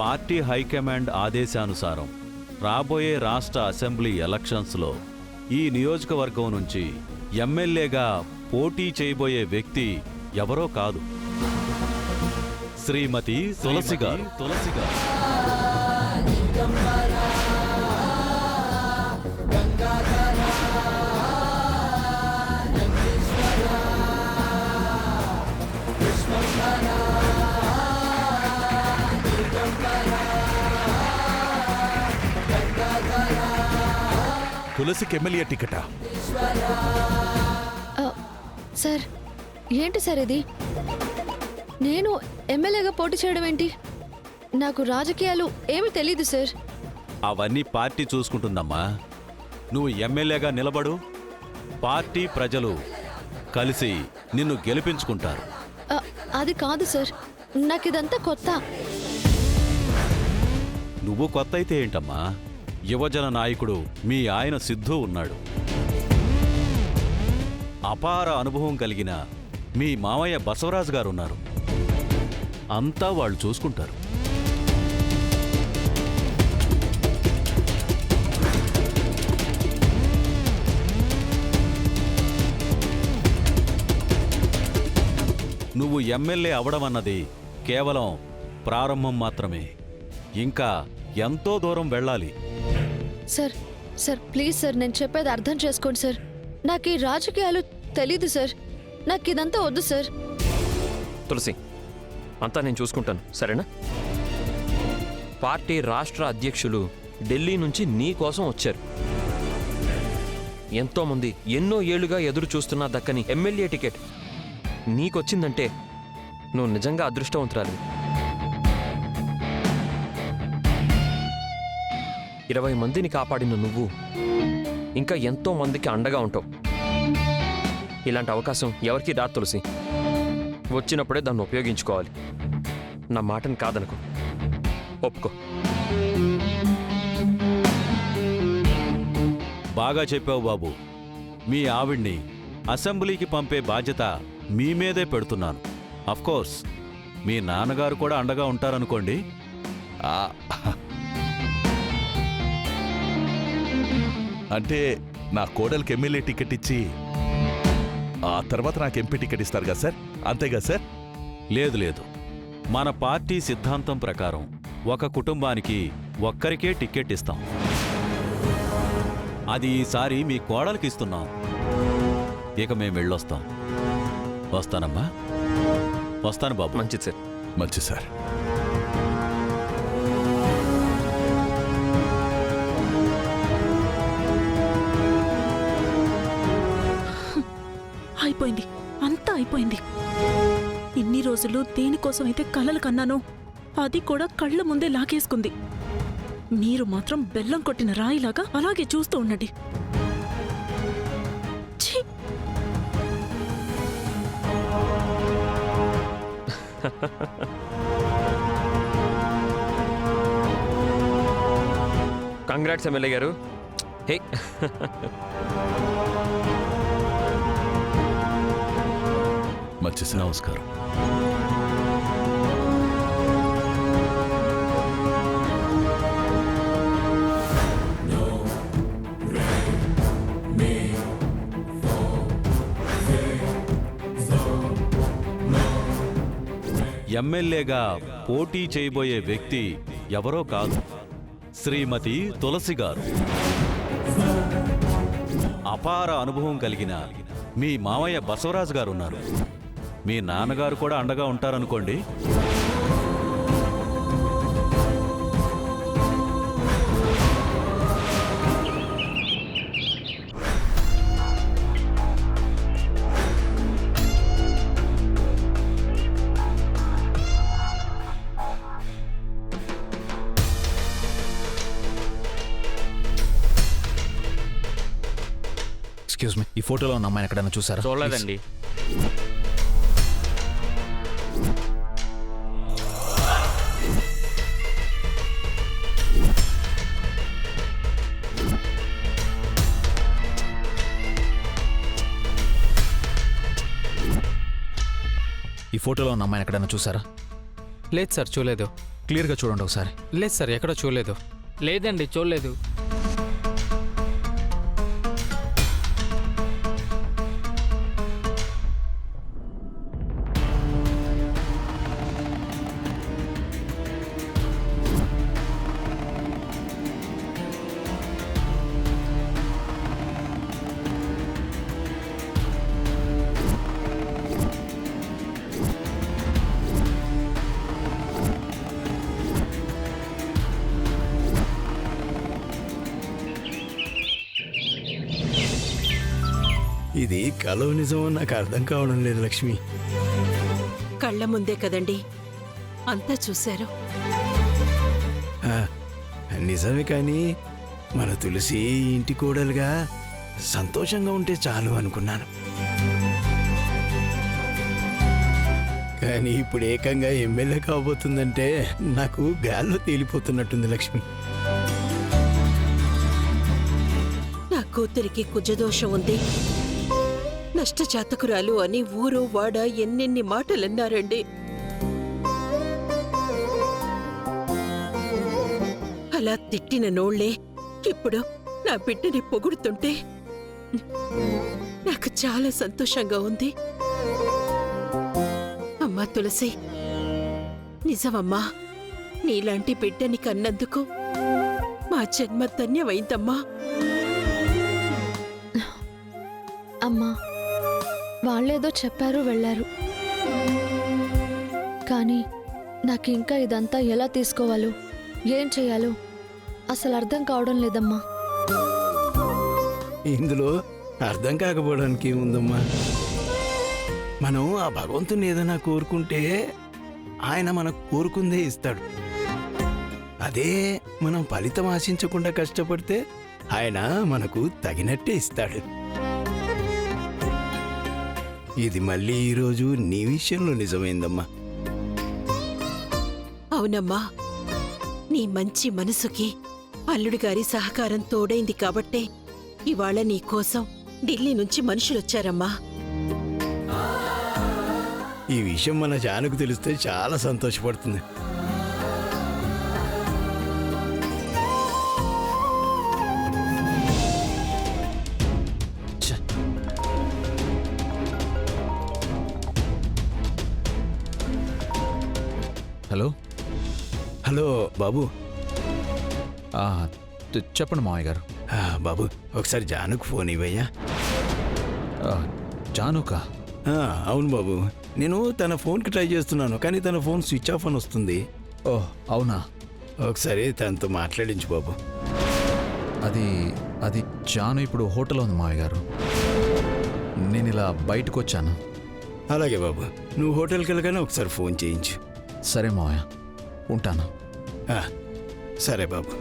Party high command ఆదేశానుసారం రాబోయే రాష్ట్ర అసెంబ్లీ ఎలక్షన్స్లో ఈ నియోజకవర్గం నుంచి ఎమ్మెల్యేగా పోటీ చేయబోయే వ్యక్తి ఎవరో కాదు, శ్రీమతి తులసి గారు. తులసికి ఎమ్మెల్యే టికెటా? సార్, ఏంటి సార్ ఇది? నేను ఎమ్మెల్యేగా పోటీ చేయడం ఏంటి? నాకు రాజకీయాలు ఏమీ తెలీదు సార్. అవన్నీ పార్టీ చూసుకుంటుందమ్మా. నువ్వు ఎమ్మెల్యేగా నిలబడు, పార్టీ ప్రజలు కలిసి నిన్ను గెలిపించుకుంటారు. అది కాదు సార్, నాకిదంతా కొత్త. నువ్వు కొత్త అయితే ఏంటమ్మా? యువజన నాయకుడు మీ ఆయన సిద్ధు ఉన్నాడు. అపార అనుభవం కలిగిన మీ మామయ్య బసవరాజు గారు ఉన్నారు. అంతా వాళ్ళు చూసుకుంటారు. నువ్వు ఎమ్మెల్యే అవడమన్నది కేవలం ప్రారంభం మాత్రమే. ఇంకా ఎంతో దూరం వెళ్ళాలి. సార్ సార్ ప్లీజ్ సార్, నేను చెప్పేది అర్థం చేసుకోండి సార్. నాకు ఈ రాజకీయాలు తెలీదు సార్. నాకు ఇదంతా వద్దు సార్. తులసి, అంతా నేను చూసుకుంటాను, సరేనా? పార్టీ రాష్ట్ర అధ్యక్షులు ఢిల్లీ నుంచి నీ కోసం వచ్చారు. ఎంతోమంది ఎన్నో ఏళ్లుగా ఎదురు చూస్తున్నా దక్కని ఎమ్మెల్యే టికెట్ నీకొచ్చిందంటే నువ్వు నిజంగా అదృష్టవంతురాలి. 20 మందిని కాపాడిన నువ్వు ఇంకా ఎంతో మందికి అండగా ఉంటావు. ఇలాంటి అవకాశం ఎవరికీ రాదు తులసి. వచ్చినప్పుడే దాన్ని ఉపయోగించుకోవాలి. నా మాటని కాదనుకో, ఒప్పుకో. బాగా చెప్పావు బాబు. మీ ఆవిడ్ని అసెంబ్లీకి పంపే బాధ్యత మీ మీదే పెడుతున్నాను. అఫ్కోర్స్ మీ నాన్నగారు కూడా అండగా ఉంటారనుకోండి. అంటే నా కోడలికి ఎమ్మెల్యే టికెట్ ఇచ్చి ఆ తర్వాత నాకు ఎంపీ టికెట్ ఇస్తారు కదా సార్? అంతేగా సార్? లేదు లేదు, మన పార్టీ సిద్ధాంతం ప్రకారం ఒక కుటుంబానికి ఒక్కరికే టికెట్ ఇస్తాం. అది ఈసారి మీ కోడలికి ఇస్తున్నాం. ఇక మేము వెళ్ళొస్తాం. వస్తానమ్మా. వస్తాను బాబు. మంచిది సార్. మంచి సార్. అయిపోయింది, అంతా అయిపోయింది. ఇన్ని రోజులు దేనికోసం అయితే కలలు కన్నానో అది కూడా కళ్ళ ముందే లాగేసుకుంది. మీరు మాత్రం బెల్లం కొట్టిన రాయిలాగా అలాగే చూస్తూ ఉండండి. కంగ్రాట్స్ ఎమ్మెల్యే గారు. హే, మంచి సార్. నమస్కారం. ఎమ్మెల్యేగా పోటీ చేయబోయే వ్యక్తి ఎవరో కాదు, శ్రీమతి తులసి గారు. అపార అనుభవం కలిగిన మీ మామయ్య బసవరాజు గారు ఉన్నారు. మీ నాన్నగారు కూడా అండగా ఉంటారనుకోండి. ఎక్స్క్యూజ్ మీ, ఈ ఫోటోలో ఉన్న అమ్మాయిని ఎక్కడైనా చూసారా? చూడలేదండి. ఈ ఫోటోలో ఉన్న అమ్మాయిని ఎక్కడైనా చూసారా? లేదు సార్, చూడలేదు. క్లియర్గా చూడండి ఒకసారి. లేదు సార్, ఎక్కడో చూడలేదు. లేదండి, చూడలేదు. ఇది కలో నిజమో నాకు అర్థం కావడం లేదు లక్ష్మి. కళ్ళ ముందే కదండి అంతా చూశారు. ఆ, నిజమే, కానీ మన తులసి ఇంటి కోడలుగా సంతోషంగా ఉంటే చాలు అనుకున్నాను. కానీ ఇప్పుడు ఏకంగా ఎమ్మెల్యే కాబోతుందంటే నాకు గాల్లో తేలిపోతున్నట్టుంది లక్ష్మి. నా కూతురికి కుజదోషం ఉంది, నష్టజాతకురాలు అని ఊరు వాడ ఎన్నెన్ని మాటలన్నారండి. అలా తిట్టిన నోళ్లే ఇప్పుడు నా బిడ్డని పొగుడుతుంటే నాకు చాలా సంతోషంగా ఉంది. అమ్మా తులసి, నిజమమ్మా, నీలాంటి బిడ్డని కన్నందుకు మా జన్మ ధన్యమైందమ్మా. అమ్మా, వాళ్ళేదో చెప్పారు వెళ్ళారు, కానీ నాకు ఇంకా ఇదంతా ఎలా తీసుకోవాలో ఏం చేయాలో అసలు అర్థం కావడం లేదమ్మా. ఇందులో అర్థం కాకపోవడానికి ఏముందమ్మా? మనం ఆ భగవంతుని ఏదైనా కోరుకుంటే ఆయన మనకు కోరుకుందే ఇస్తాడు. అదే మనం ఫలితం ఆశించకుండా కష్టపడితే ఆయన మనకు తగినట్టే ఇస్తాడు. ఇది మళ్ళీ ఈరోజు నీ విషయంలో నిజమైందమ్మా. అవునమ్మా, నీ మంచి మనసుకి అల్లుడి గారి సహకారం తోడైంది కాబట్టే ఇవాళ నీ కోసం ఢిల్లీ నుంచి మనుషులొచ్చారమ్మా. ఈ విషయం మన జానుకు తెలిస్తే చాలా సంతోషపడుతుంది. హలో. హలో బాబు. చెప్పండి మావయ్య గారు. బాబు, ఒకసారి జానుకు ఫోన్ ఇవ్వయ్యా. జానుకా? అవును బాబు, నేను తన ఫోన్కి ట్రై చేస్తున్నాను, కానీ తన ఫోన్ స్విచ్ ఆఫ్ అని వస్తుంది. ఓహ్, అవునా? ఒకసారి తనతో మాట్లాడించు బాబు. అది జాను ఇప్పుడు హోటల్లో ఉంది మావయ్య గారు. నేను ఇలా బయటకు వచ్చాను. అలాగే బాబు, నువ్వు హోటల్కి వెళ్ళగానే ఒకసారి ఫోన్ చేయించు. సరే మావయ్య, ఉంటాను. సరే బాబు.